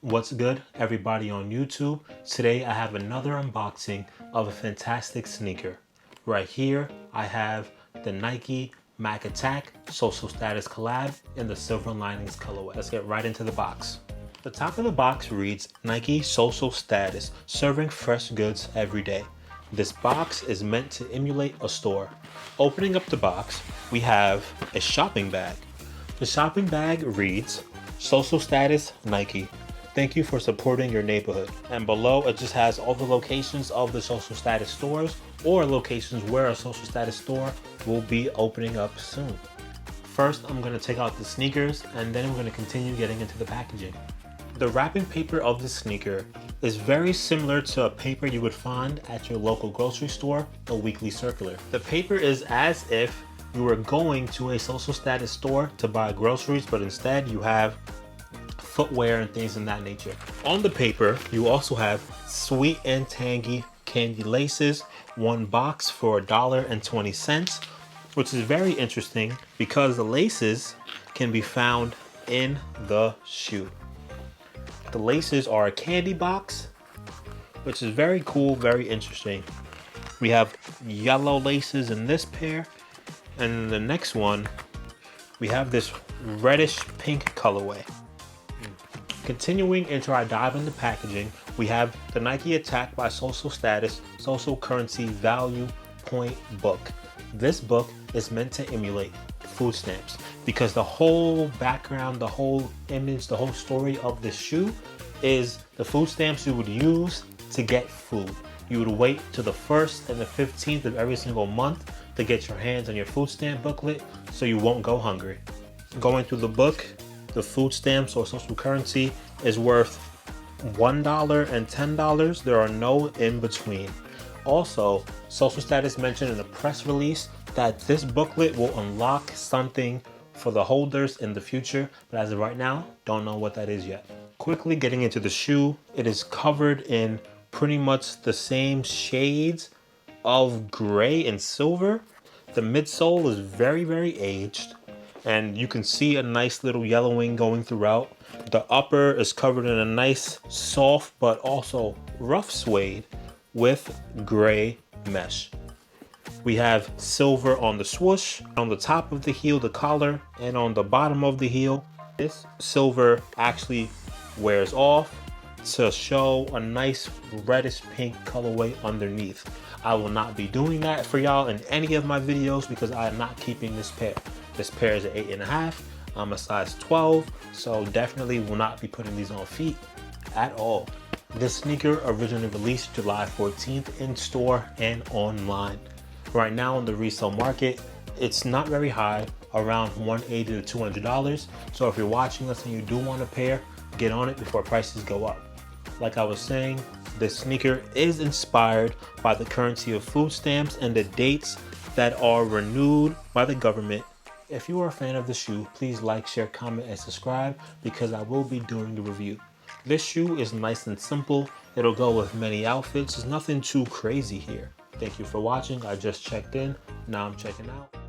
What's good, everybody on YouTube? Today I have another unboxing of a fantastic sneaker. Right here I have the Nike Mac Attack Social Status collab in the Silver Linings colorway. Let's get right into the box. The top of the box reads Nike Social Status, serving fresh goods every day. This box is meant to emulate a store. Opening up the box, we have a shopping bag. The shopping bag reads Social Status Nike. Thank you for supporting your neighborhood. And below it just has all the locations of the Social Status stores or locations where a Social Status store will be opening up soon. First, I'm going to take out the sneakers and then we're going to continue getting into the packaging. The wrapping paper of the sneaker is very similar to a paper you would find at your local grocery store, a weekly circular. The paper is as if you were going to a Social Status store to buy groceries, but instead you have footwear and things in that nature. On the paper, you also have sweet and tangy candy laces, one box for $1.20, which is very interesting because the laces can be found in the shoe. The laces are a candy box, which is very cool, very interesting. We have yellow laces in this pair, and in the next one, we have this reddish pink colorway. Continuing into our dive into packaging, we have the Nike Attack by Social Status Social Currency Value Point book. This book is meant to emulate food stamps because the whole background, the whole image, the whole story of this shoe is the food stamps you would use to get food. You would wait to the 1st and the 15th of every single month to get your hands on your food stamp booklet so you won't go hungry. Going through the book, the food stamps or social currency is worth $1 and $10. There are no in between. Also, Social Status mentioned in a press release that this booklet will unlock something for the holders in the future, but as of right now, don't know what that is yet. Quickly getting into the shoe, it is covered in pretty much the same shades of gray and silver. The midsole is very, very aged, and you can see a nice little yellowing going throughout. The upper is covered in a nice soft but also rough suede with gray mesh. We have silver on the swoosh, on the top of the heel, the collar, and on the bottom of the heel. This silver actually wears off to show a nice reddish pink colorway underneath. I will not be doing that for y'all in any of my videos because I am not keeping this pair. This pair is an 8.5. I'm a size 12, so definitely will not be putting these on feet at all. This sneaker originally released July 14th in store and online. Right now in the resale market, it's not very high, around $180 to $200. So if you're watching this and you do want a pair, get on it before prices go up. Like I was saying, this sneaker is inspired by the currency of food stamps and the dates that are renewed by the government. If you are a fan of the shoe, please like, share, comment, and subscribe because I will be doing the review. This shoe is nice and simple. It'll go with many outfits. There's nothing too crazy here. Thank you for watching. I just checked in. Now I'm checking out.